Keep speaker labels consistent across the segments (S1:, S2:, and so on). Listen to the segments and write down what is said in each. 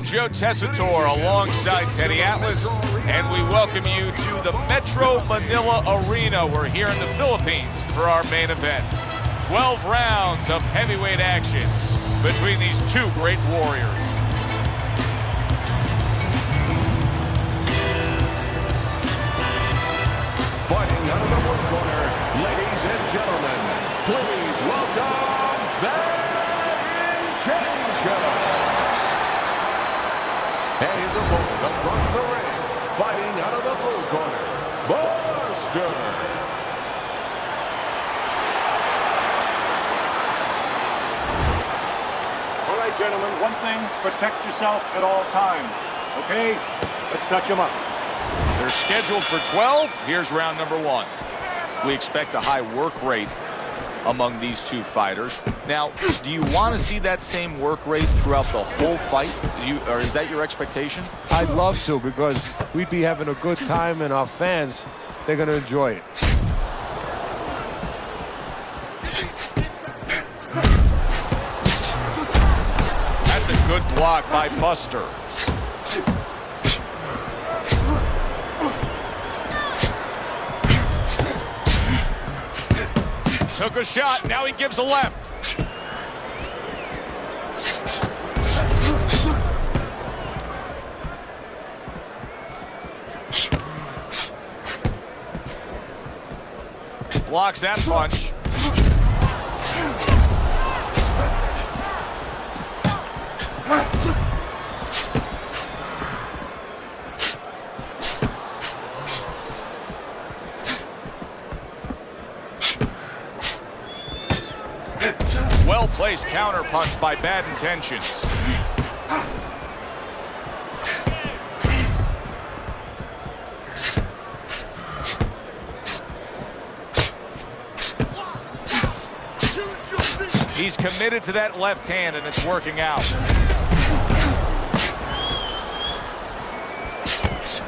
S1: I'm Joe Tessitore alongside Teddy Atlas, and we welcome you to the Metro Manila Arena. We're here in the Philippines for our main event. 12 rounds of heavyweight action between these two great warriors.
S2: Fighting out of the blue corner, ladies and gentlemen, please welcome the Intentions. And his opponent across the ring, fighting out of the blue corner, Buster.
S3: All right, gentlemen, one thing, protect yourself at all times. Okay? Let's touch them up.
S1: They're scheduled for 12. Here's round number 1. We expect a high work rate among these two fighters. Now, do you want to see that same work rate throughout the whole fight? Or is that your expectation?
S4: I'd love to, because we'd be having a good time, and our fans, they're going to enjoy it.
S1: That's a good block by Buster. Took a shot, now he gives a left. Blocks that punch. Well-placed counter punch by Bad Intentions. He's committed to that left hand, and it's working out.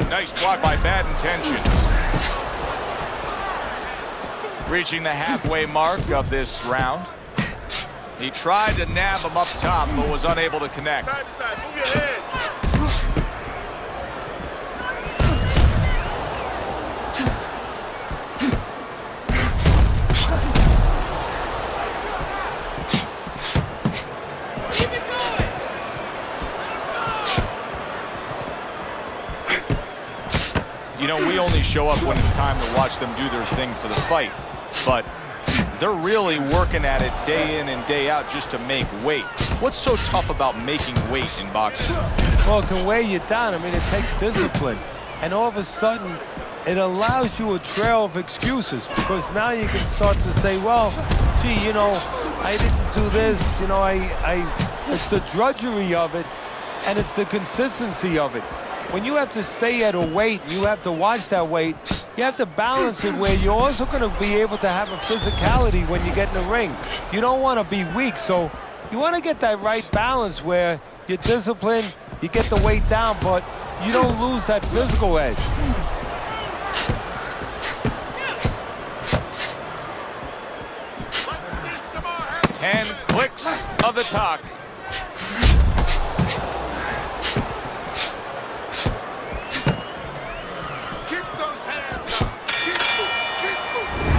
S1: Nice block by Bad Intentions. Reaching the halfway mark of this round. He tried to nab him up top, but was unable to connect.
S3: Side to side, move your head.
S1: You know, we only show up when it's time to watch them do their thing for the fight, but they're really working at it day in and day out just to make weight. What's so tough about making weight in boxing?
S4: Well, it can weigh you down. I mean, it takes discipline. And all of a sudden, it allows you a trail of excuses, because now you can start to say, well, gee, you know, I didn't do this. You know, it's the drudgery of it, and it's the consistency of it. When you have to stay at a weight, you have to watch that weight, you have to balance it where you're also going to be able to have a physicality when you get in the ring. You don't want to be weak, so you want to get that right balance where you're disciplined, you get the weight down, but you don't lose that physical edge.
S1: Ten clicks of the talk.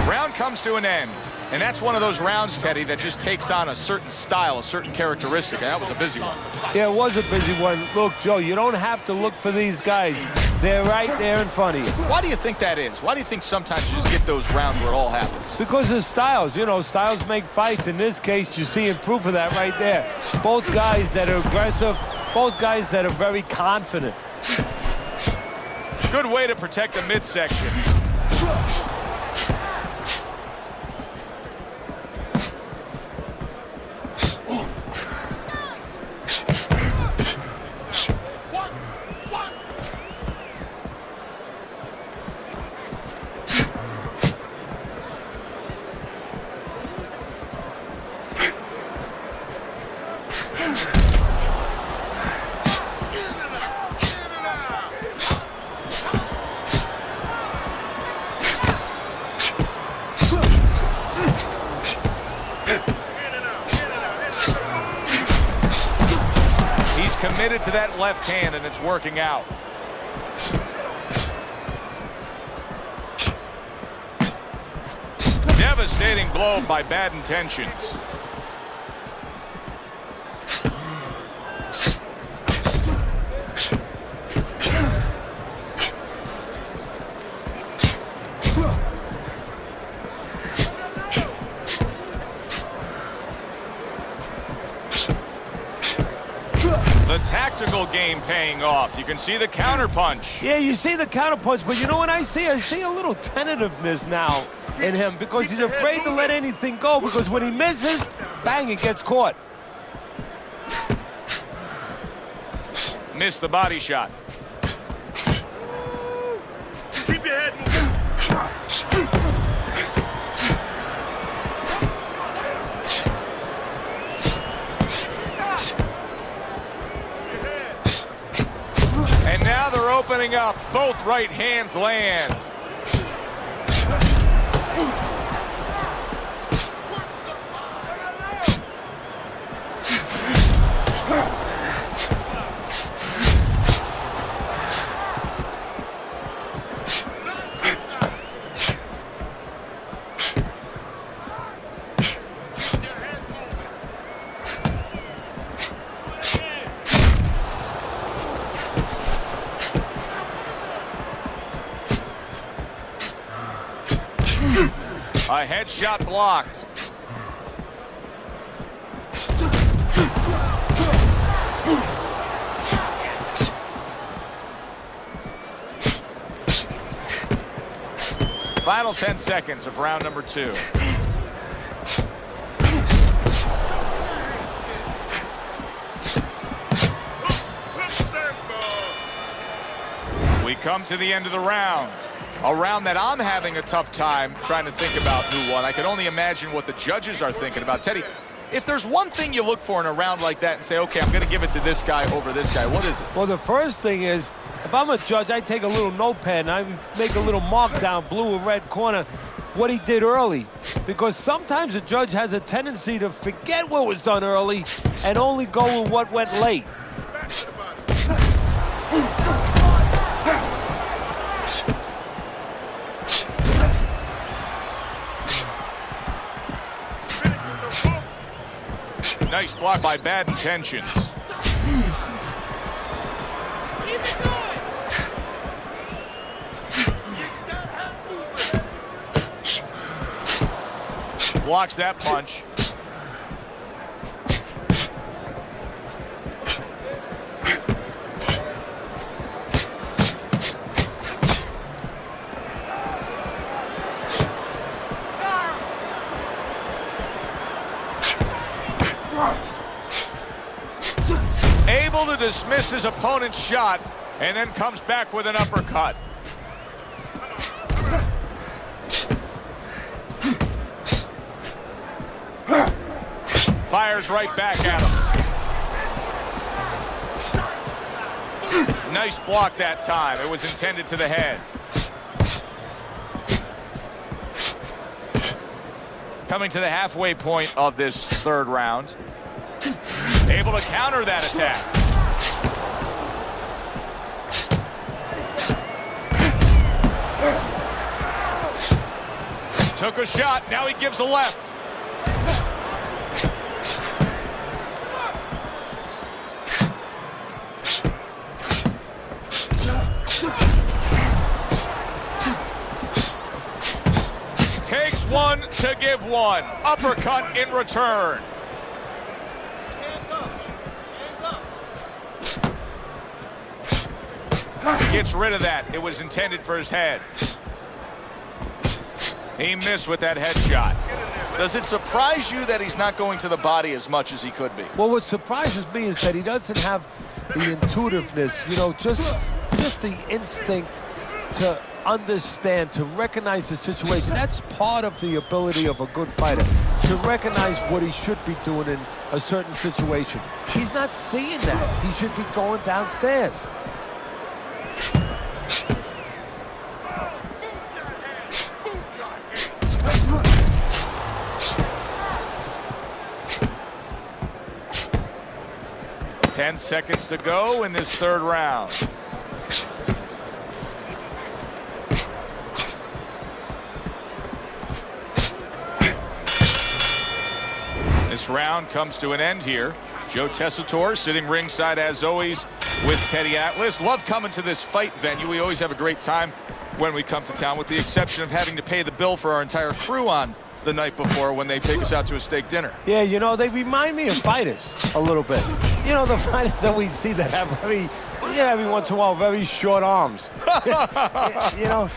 S1: Round comes to an end, and that's one of those rounds, Teddy, that just takes on a certain style, a certain characteristic, and that was a busy one.
S4: Yeah, it was a busy one. Look, Joe, you don't have to look for these guys. They're right there in front of you.
S1: Why do you think that is? Why do you think sometimes you just get those rounds where it all happens?
S4: Because of styles. You know, styles make fights. In this case, you're seeing proof of that right there. Both guys that are aggressive, both guys that are very confident.
S1: Good way to protect the midsection. committed to that left hand, and it's working out. Devastating blow by bad intentions. The tactical game paying off. You can see the counter punch.
S4: Yeah, you see the counter punch, but you know what I see? I see a little tentativeness now in him because he's afraid to let anything go, because when he misses, bang, it gets caught.
S1: Missed the body shot.
S5: Keep your head moving.
S1: And now they're opening up. Both right hands land. A headshot blocked. Final 10 seconds of round number 2. We come to the end of the round. A round that I'm having a tough time trying to think about who won. I can only imagine what the judges are thinking about. Teddy, if there's one thing you look for in a round like that and say, okay, I'm going to give it to this guy over this guy, what is it?
S4: Well, the first thing is, if I'm a judge, I take a little notepad and I make a little mark down, blue or red corner, what he did early. Because sometimes a judge has a tendency to forget what was done early and only go with what went late.
S1: Nice block by bad intentions. Blocks that punch. Able to dismiss his opponent's shot and then comes back with an uppercut. Fires right back at him. Nice block that time. It was intended to the head. Coming to the halfway point of this third round. Able to counter that attack. Took a shot. Now he gives a left. Takes one to give one. Uppercut in return. Gets rid of that. It was intended for his head. He missed with that headshot. Does it surprise you that he's not going to the body as much as he could be?
S4: Well, what surprises me is that he doesn't have the intuitiveness, you know, just the instinct to understand, to recognize the situation. That's part of the ability of a good fighter, to recognize what he should be doing in a certain situation. He's not seeing that. He should be going downstairs.
S1: 10 seconds to go in this third round. This round comes to an end here. Joe Tessitore sitting ringside as always with Teddy Atlas. Love coming to this fight venue. We always have a great time when we come to town, with the exception of having to pay the bill for our entire crew on the night before when they take us out to a steak dinner.
S4: Yeah, you know, they remind me of fighters a little bit. You know, the fighters that we see that have every once in a while, very short arms. You know,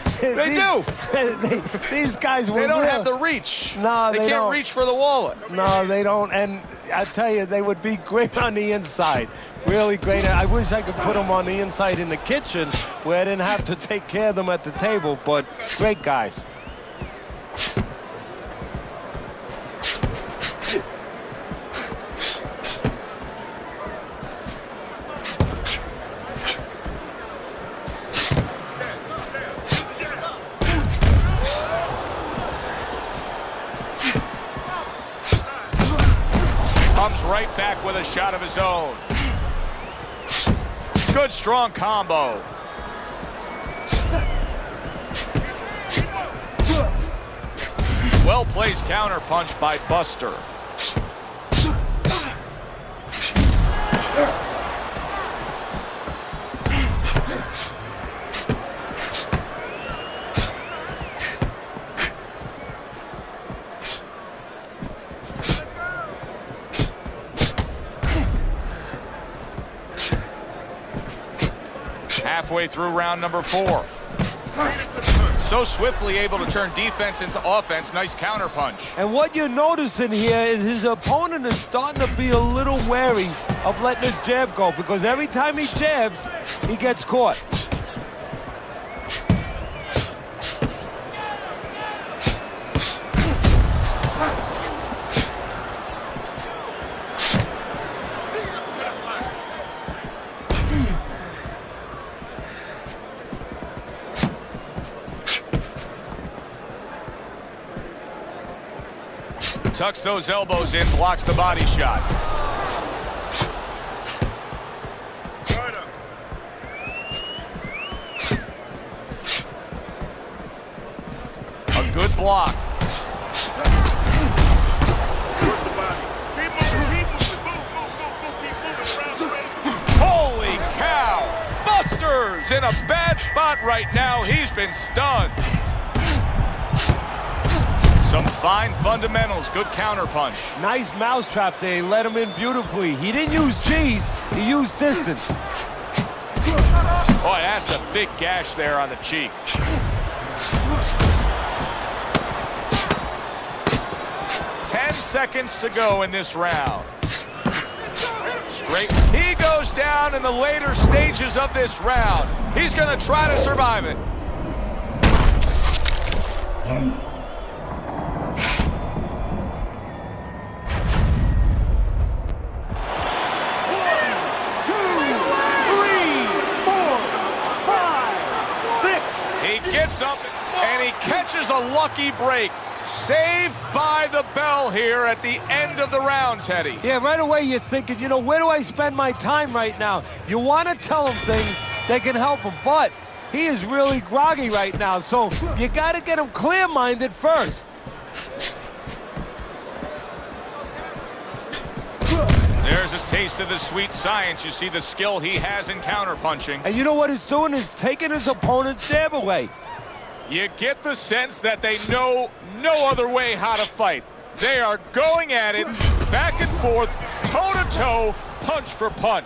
S4: these guys.
S1: They don't have the reach.
S4: No,
S1: they can't reach for the wallet.
S4: No, they don't. And I tell you, they would be great on the inside. Really great. I wish I could put them on the inside in the kitchen where I didn't have to take care of them at the table. But great guys.
S1: Comes right back with a shot of his own. Good strong combo. Well-placed counter punch by Buster. Halfway through round number 4. So swiftly able to turn defense into offense. Nice counter punch.
S4: And what you're noticing here is his opponent is starting to be a little wary of letting his jab go, because every time he jabs, he gets caught.
S1: Tucks those elbows in, blocks the body shot. A good block. Holy cow! Buster's in a bad spot right now. He's been stunned. Some fine fundamentals, good counter punch.
S4: Nice mousetrap there, he let him in beautifully. He didn't use cheese, he used distance.
S1: Boy, that's a big gash there on the cheek. Ten seconds to go in this round. Straight. He goes down in the later stages of this round. He's going to try to survive it. Gets up and he catches a lucky break. Saved by the bell here at the end of the round, Teddy.
S4: Yeah, right away you're thinking, you know, where do I spend my time right now? You want to tell him things that can help him, but he is really groggy right now, so you got to get him clear-minded first.
S1: There's a taste of the sweet science. You see the skill he has in counterpunching.
S4: And you know what he's doing is taking his opponent's jab away.
S1: You get the sense that they know no other way how to fight. They are going at it, back and forth, toe-to-toe, punch for punch.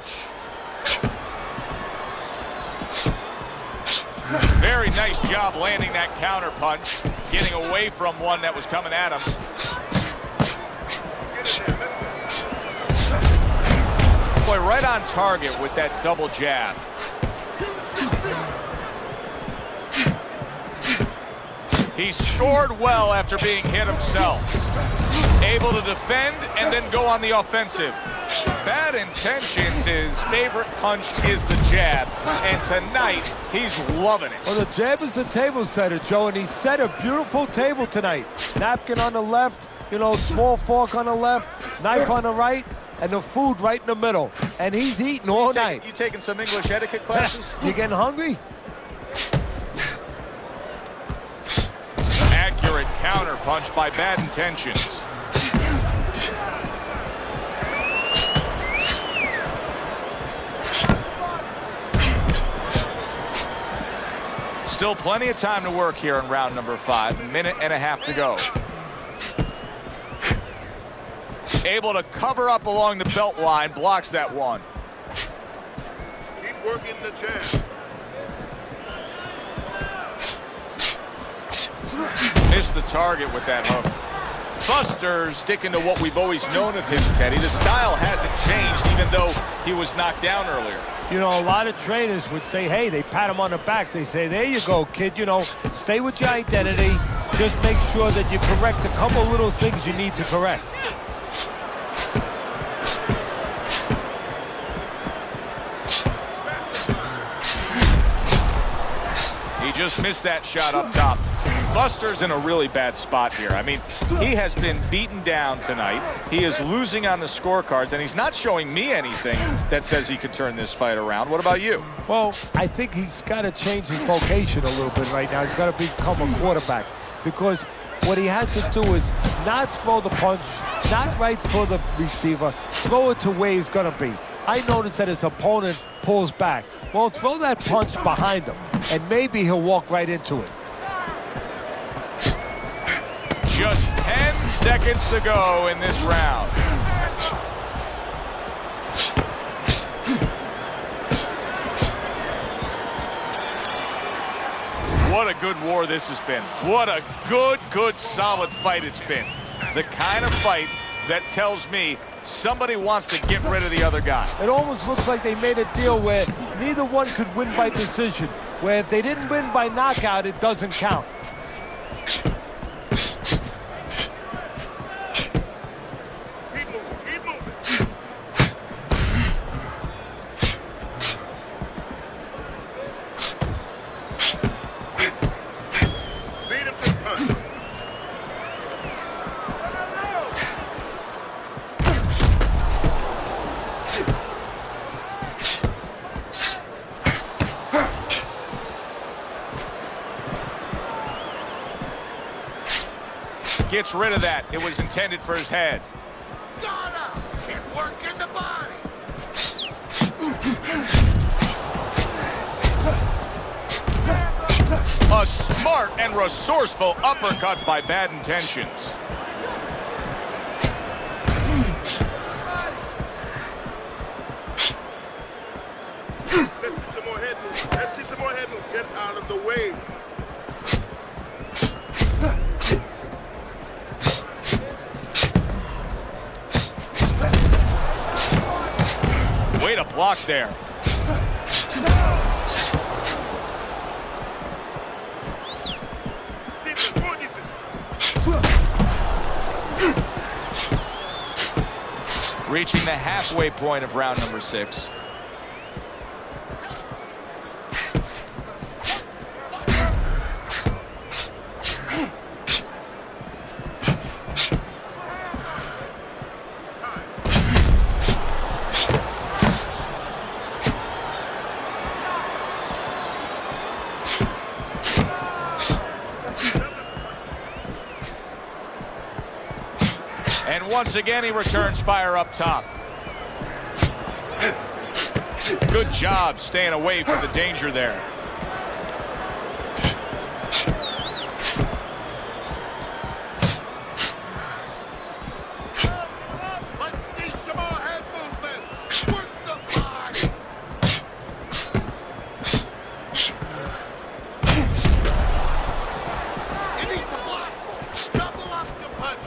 S1: Very nice job landing that counter punch, getting away from one that was coming at him. Boy, right on target with that double jab. He scored well after being hit himself. Able to defend and then go on the offensive. Bad intentions, his favorite punch is the jab. And tonight, he's loving it.
S4: Well, the jab is the table setter, Joe, and he set a beautiful table tonight. Napkin on the left, you know, small fork on the left, knife on the right, and the food right in the middle. and he's eating all night.
S1: You taking some English etiquette classes?
S4: You getting hungry?
S1: Accurate counter punch by Bad Intentions. Still plenty of time to work here in round number 5. 1.5 minutes to go. Able to cover up along the belt line, blocks that one.
S5: Keep working the jab.
S1: Missed the target with that hook. Buster sticking to what we've always known of him, Teddy. The style hasn't changed, even though he was knocked down earlier.
S4: You know, a lot of trainers would say, hey, they pat him on the back. They say, there you go, kid. You know, stay with your identity. Just make sure that you correct a couple little things you need to correct.
S1: He just missed that shot up top. Buster's in a really bad spot here. I mean, he has been beaten down tonight. He is losing on the scorecards, and he's not showing me anything that says he could turn this fight around. What about you?
S4: Well, I think he's got to change his vocation a little bit right now. He's got to become a quarterback, because what he has to do is not throw the punch, not right for the receiver, throw it to where he's going to be. I noticed that his opponent pulls back. Well, throw that punch behind him, and maybe he'll walk right into it.
S1: Just 10 seconds to go in this round. What a good war this has been. What a good, solid fight it's been. The kind of fight that tells me somebody wants to get rid of the other guy.
S4: It almost looks like they made a deal where neither one could win by decision, where if they didn't win by knockout, it doesn't count.
S1: Gets rid of that. It was intended for his head.
S5: Gotta keep working the body.
S1: A smart and resourceful uppercut by Bad Intentions.
S5: Let's see some more head movement. Let's see some more head movement. Get out of the way.
S1: Way to block there. Reaching the halfway point of round number 6. And once again, he returns fire up top. Good job staying away from the danger there.
S5: Let's see some more head movement. Work the body. You need to block. Double up the punch.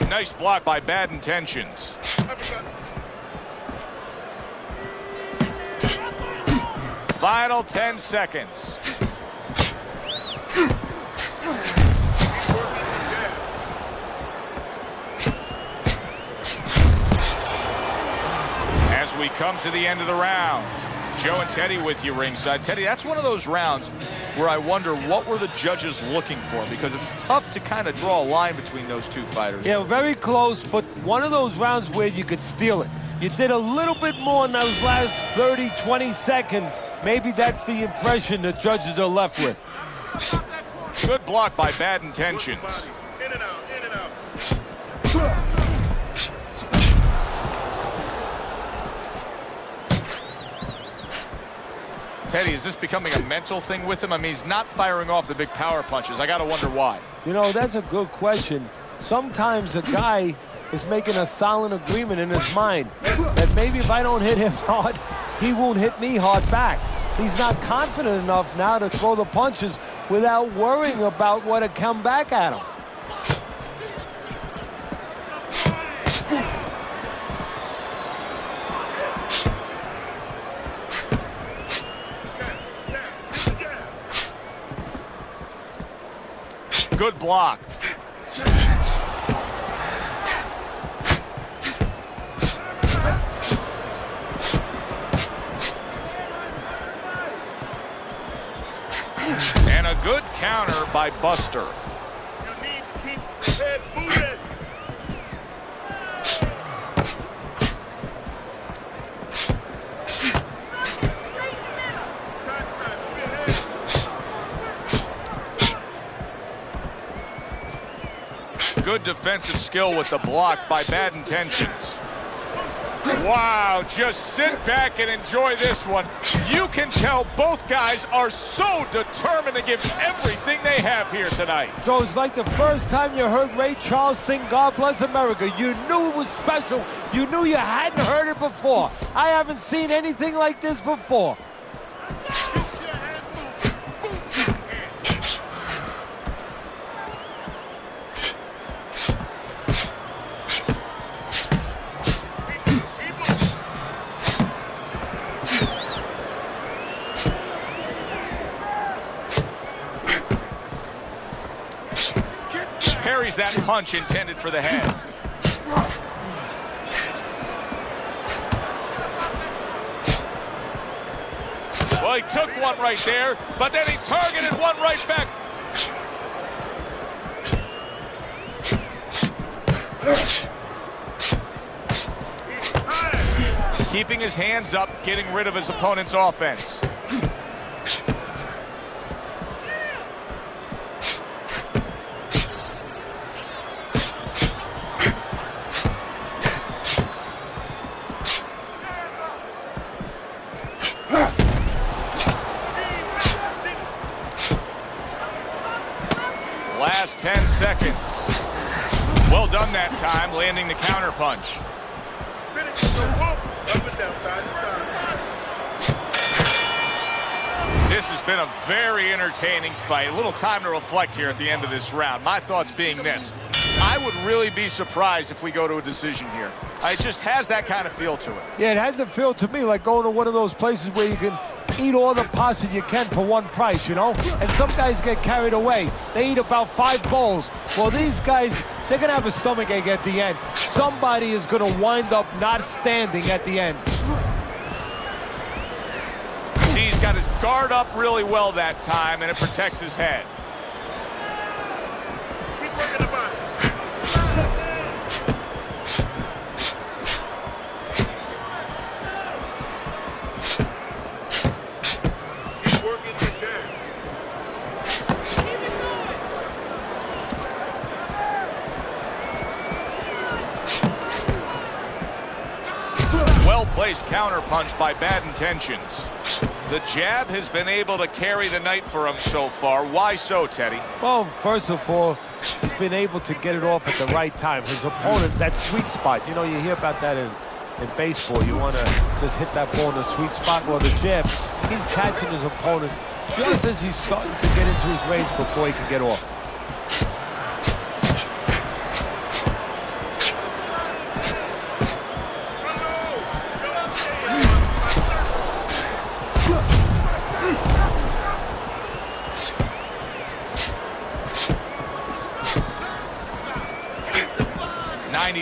S1: Nice block by Bad Intentions. Final 10 seconds. As we come to the end of the round. Joe and Teddy with you ringside. Teddy, that's one of those rounds where I wonder what were the judges looking for, because it's tough to kind of draw a line between those two fighters.
S4: Yeah, very close, but one of those rounds where you could steal it. You did a little bit more in those last 30, 20 seconds. Maybe that's the impression the judges are left with.
S1: Good block by Bad Intentions.
S5: In and out, in and out.
S1: Teddy, is this becoming a mental thing with him? I mean, he's not firing off the big power punches. I got to wonder why.
S4: You know, that's a good question. Sometimes a guy is making a silent agreement in his mind that maybe if I don't hit him hard, he won't hit me hard back. He's not confident enough now to throw the punches without worrying about what to come back at him.
S1: Good block. And a good counter by Buster.
S5: You need to keep your head moving.
S1: Good defensive skill with the block by Bad Intentions. Wow, just sit back and enjoy this one. You can tell both guys are so determined to give everything they have here tonight.
S4: So it's like the first time you heard Ray Charles sing God Bless America. You knew it was special. You knew you hadn't heard it before. I haven't seen anything like this before.
S5: Keep your head moving.
S1: Parries that punch intended for the head. Well, he took one right there, but then he targeted one right back. Keeping his hands up, getting rid of his opponent's offense. Last 10 seconds. Well done that time, landing the counter punch.
S5: Finish the whoop. Up and down, side to side.
S1: This has been a very entertaining fight. A little time to reflect here at the end of this round. My thoughts being this: I would really be surprised if we go to a decision here. It just has that kind of feel to it.
S4: Yeah, it has a feel to me like going to one of those places where you can eat all the pasta you can for one price, you know? And some guys get carried away. They eat about 5 bowls. Well, these guys, they're going to have a stomachache at the end. Somebody is going to wind up not standing at the end.
S1: See, he's got his guard up really well that time, and it protects his head.
S5: Keep working the body. Keep working the jab.
S1: Well-placed counter punch by Bad Intentions. The jab has been able to carry the night for him so far. Why so, Teddy?
S4: Well, first of all, he's been able to get it off at the right time. His opponent, that sweet spot, you know, you hear about that in baseball. You want to just hit that ball in the sweet spot. Well, the jab, he's catching his opponent just as he's starting to get into his range before he can get off.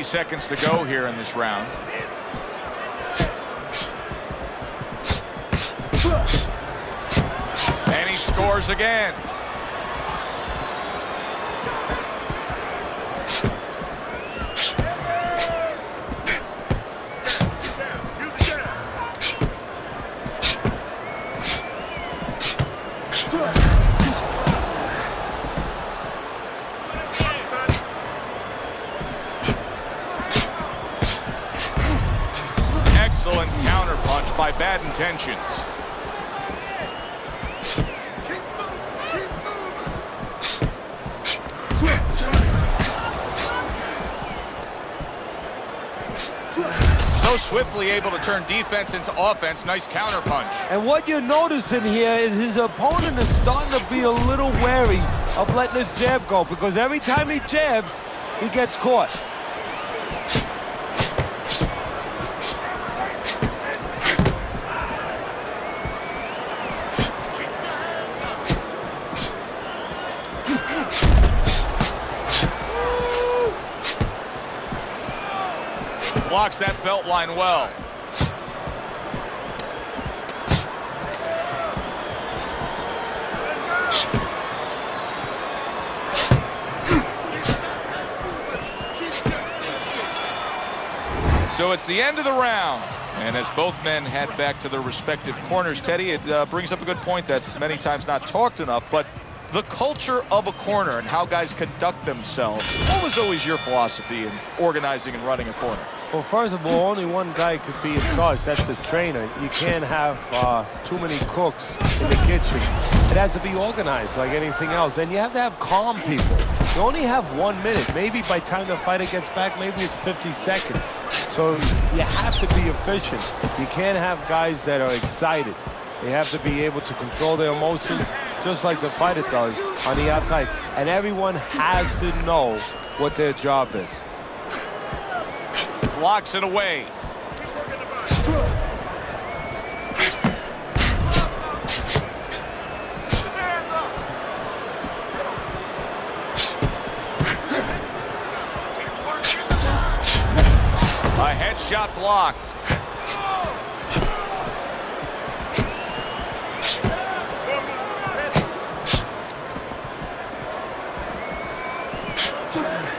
S4: Seconds
S1: seconds to go here in this round. And he scores again. Excellent counterpunch by Bad Intentions. So swiftly able to turn defense into offense. Nice counterpunch.
S4: And what you're noticing here is his opponent is starting to be a little wary of letting his jab go, because every time he jabs, he gets caught.
S1: Blocks that belt line well. So it's the end of the round. And as both men head back to their respective corners, Teddy, it brings up a good point that's many times not talked enough, but the culture of a corner and how guys conduct themselves. What was always your philosophy in organizing and running a corner?
S4: Well, first of all, only one guy could be in charge. That's the trainer. You can't have too many cooks in the kitchen. It has to be organized like anything else. And you have to have calm people. You only have 1 minute. Maybe by the time the fighter gets back, maybe it's 50 seconds. So you have to be efficient. You can't have guys that are excited. They have to be able to control their emotions just like the fighter does on the outside. And everyone has to know what their job is.
S1: Blocks it away. A headshot blocked.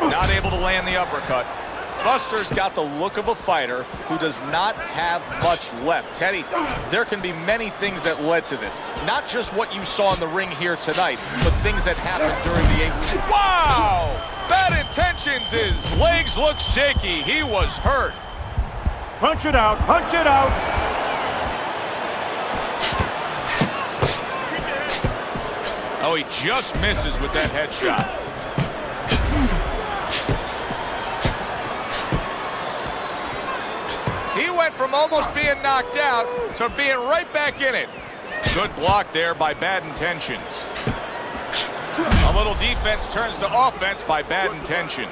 S1: Not able to land the uppercut. Buster's got the look of a fighter who does not have much left. Teddy, there can be many things that led to this. Not just what you saw in the ring here tonight, but things that happened during the 8 weeks. Wow! Bad Intentions, his legs look shaky. He was hurt.
S3: Punch it out. Punch it out.
S1: Oh, he just misses with that headshot. He went from almost being knocked out to being right back in it. Good block there by Bad Intentions. A little defense turns to offense by Bad Intentions.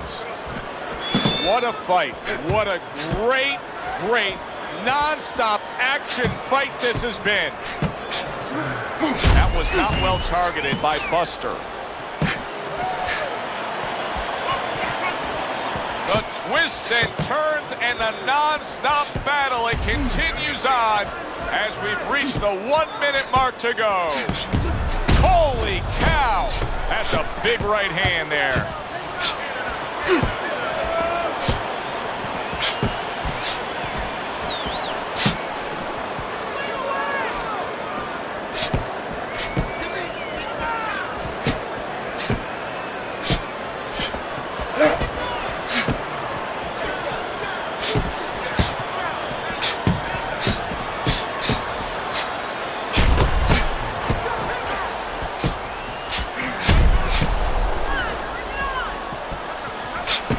S1: What a fight. What a great, great, non-stop action fight this has been. That was not well targeted by Buster. The twists and turns and the non-stop battle, it continues on as we've reached the 1 minute mark to go. Holy cow! That's a big right hand there.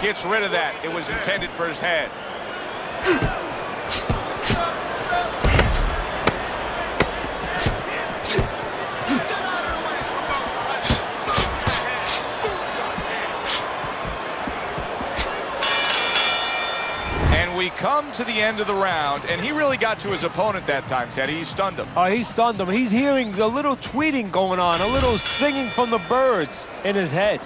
S1: Gets rid of that. It was intended for his head. And we come to the end of the round, and he really got to his opponent that time, Teddy. He stunned him.
S4: He stunned him. He's hearing a little tweeting going on, a little singing from the birds in his head.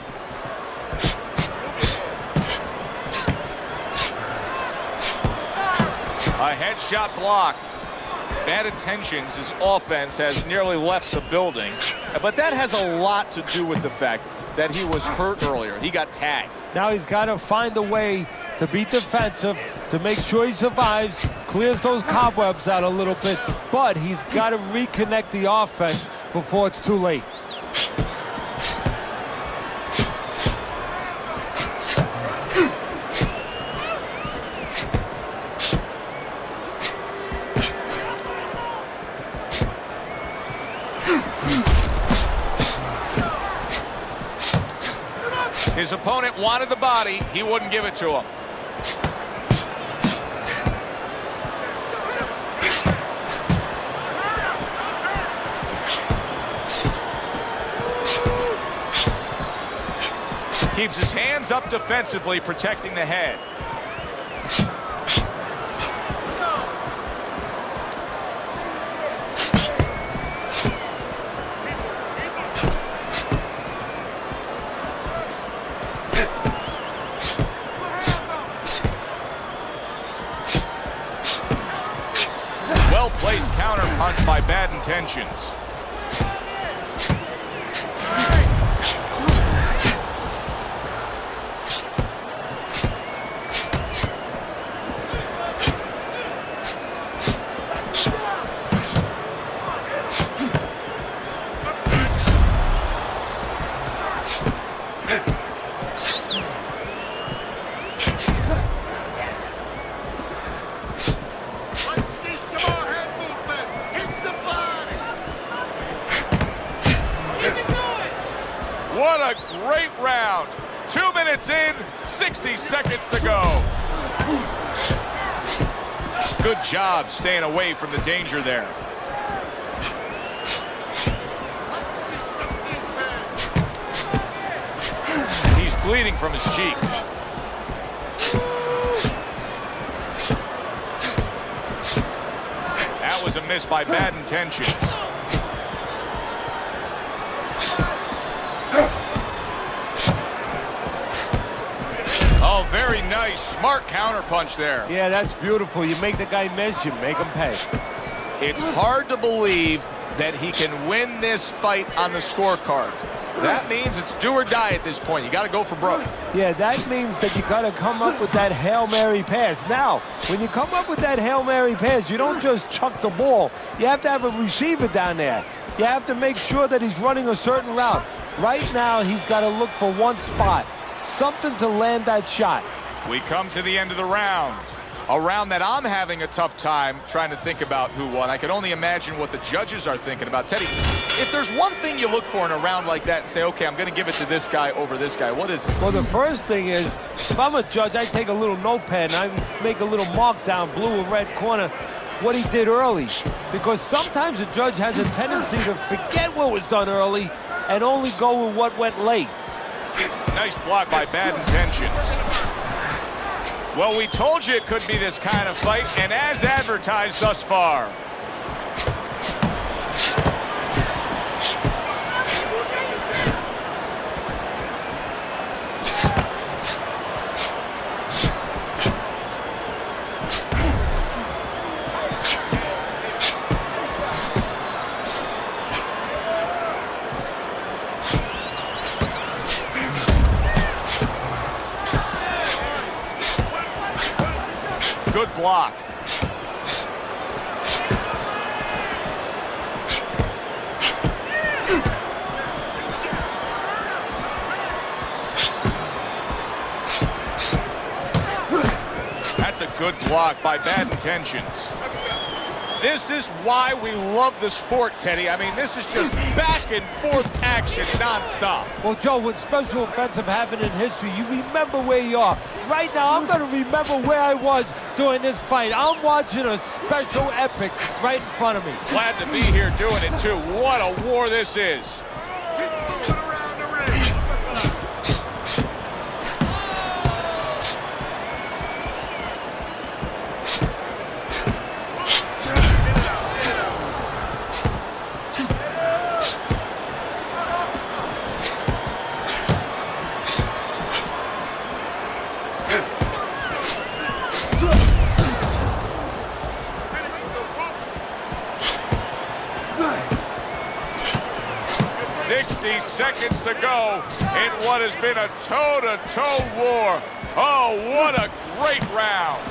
S1: A headshot blocked. Bad intentions, his offense has nearly left the building, but that has a lot to do with the fact that he was hurt earlier. He got tagged.
S4: Now he's got to find a way to be defensive, to make sure he survives, clears those cobwebs out a little bit, but he's got to reconnect the offense before it's too late.
S1: His opponent wanted the body. He wouldn't give it to him. Keeps his hands up defensively, protecting the head. Well-placed counter punch by Bad Intentions. What a great round. 2 minutes in, 60 seconds to go. Good job staying away from the danger there. He's bleeding from his cheek. That was a miss by Bad Intentions. Oh, very nice. Smart counterpunch there.
S4: Yeah, that's beautiful. You make the guy miss, you make him pay.
S1: It's hard to believe that he can win this fight on the scorecards. That means it's do or die at this point. You got to go for broke.
S4: Yeah, that means that you got to come up with that Hail Mary pass. Now, when you come up with that Hail Mary pass, you don't just chuck the ball. You have to have a receiver down there. You have to make sure that he's running a certain route. Right now, he's got to look for one spot. Something to land that shot.
S1: We come to the end of the round. A round that I'm having a tough time trying to think about who won. I can only imagine what the judges are thinking about. Teddy, if there's one thing you look for in a round like that and say, okay, I'm going to give it to this guy over this guy, what is it?
S4: Well, the first thing is, if I'm a judge, I take a little notepad and I make a little mark down, blue or red corner, what he did early. Because sometimes a judge has a tendency to forget what was done early and only go with what went late.
S1: Nice block by Bad Intentions. Well, we told you it could be this kind of fight, and as advertised thus far. Good block. That's a good block by Bad Intentions. This is why we love the sport, Teddy. I mean, this is just back and forth action nonstop.
S4: Well, Joe, with special offensive happened in history, you remember where you are. Right now, I'm going to remember where I was during this fight. I'm watching a special epic right in front of me.
S1: Glad to be here doing it, too. What a war this is.
S5: Keep moving around the ring.
S1: 60 seconds to go in what has been a toe-to-toe war. Oh, what a great round.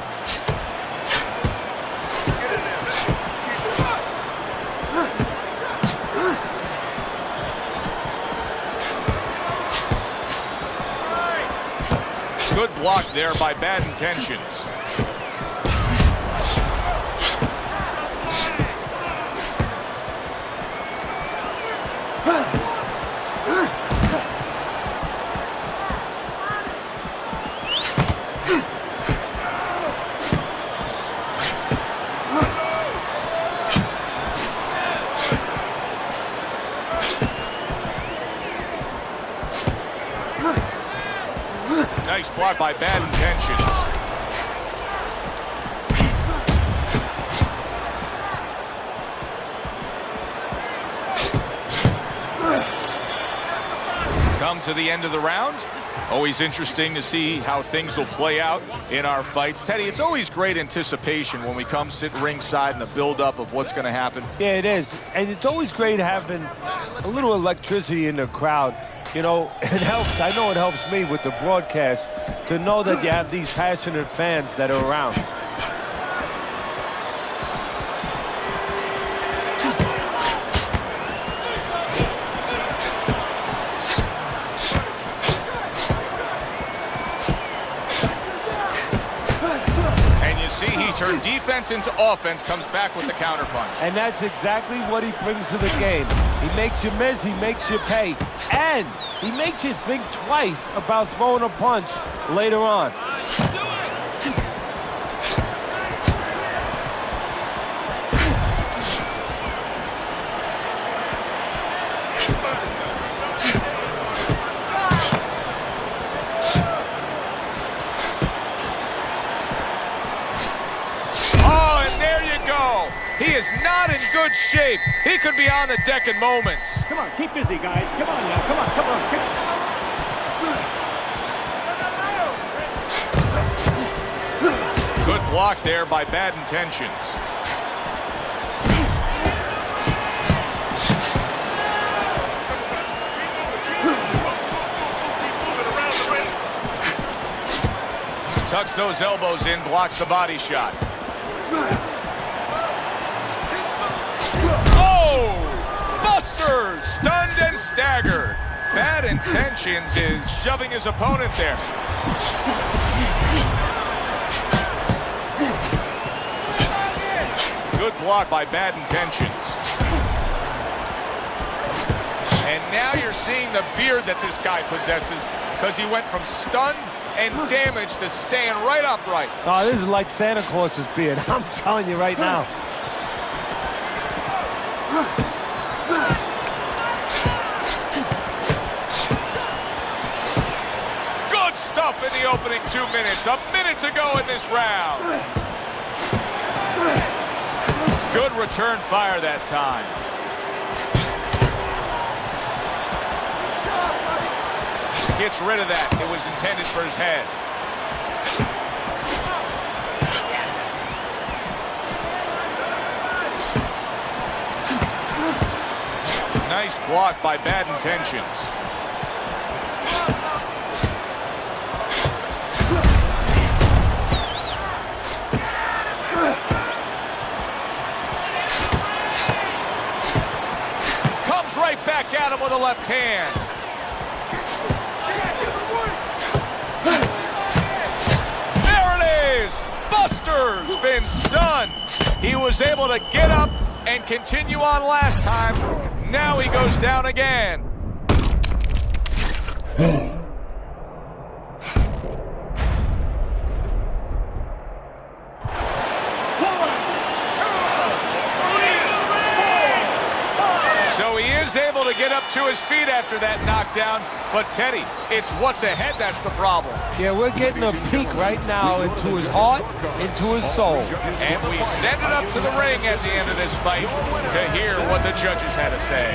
S1: Good block there by Bad Intentions. Nice block by Bad Intentions. Come to the end of the round. Always interesting to see how things will play out in our fights. Teddy, it's always great anticipation when we come sit ringside and the build-up of what's going to happen.
S4: Yeah, it is. And it's always great having a little electricity in the crowd. You know, it helps. I know it helps me with the broadcast to know that you have these passionate fans that are around.
S1: And you see he turned defense into offense, comes back with the counterpunch.
S4: And that's exactly what he brings to the game. He makes you miss, he makes you pay, and he makes you think twice about throwing a punch later on.
S1: Oh, and there you go. He is not in good shape. He could be on the deck in moments.
S3: Come on, keep busy, guys. Come on now. Come on, come on.
S1: Good block there by Bad Intentions. Tucks those elbows in, blocks the body shot. Oh! Buster! Stunned and staggered. Bad Intentions is shoving his opponent there. Good block by Bad Intentions. And now you're seeing the beard that this guy possesses because he went from stunned and damaged to staying right upright.
S4: Oh, this is like Santa Claus's beard. I'm telling you right now.
S1: Good stuff in the opening 2 minutes. A minute to go in this round. Good return fire that time. Gets rid of that. It was intended for his head. Nice block by Bad Intentions. Comes right back at him with a left hand. Buster's been stunned. He was able to get up and continue on last time. Now he goes down again. So he is able to get up to his feet after that knockdown. But Teddy, it's what's ahead that's the problem.
S4: Yeah, we're getting a peek right now into his heart, into his soul.
S1: And we send it up to the ring at the end of this fight to hear what the judges had to say.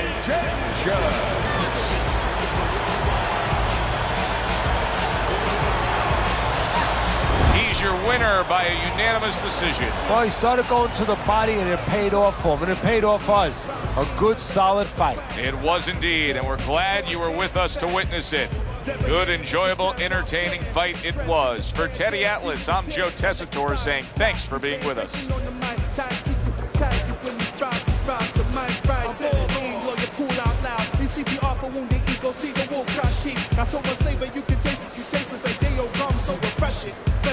S1: He's your winner by a unanimous decision.
S4: Well, he started going to the body, and it paid off for him, and it paid off us. A good, solid fight.
S1: It was indeed, and we're glad you were with us to witness it. Good, enjoyable, entertaining fight it was. For Teddy Atlas, I'm Joe Tessitore saying thanks for being with us.
S6: See the wounded ego, see the wolf crush sheep. Got so much flavor you can taste it, you taste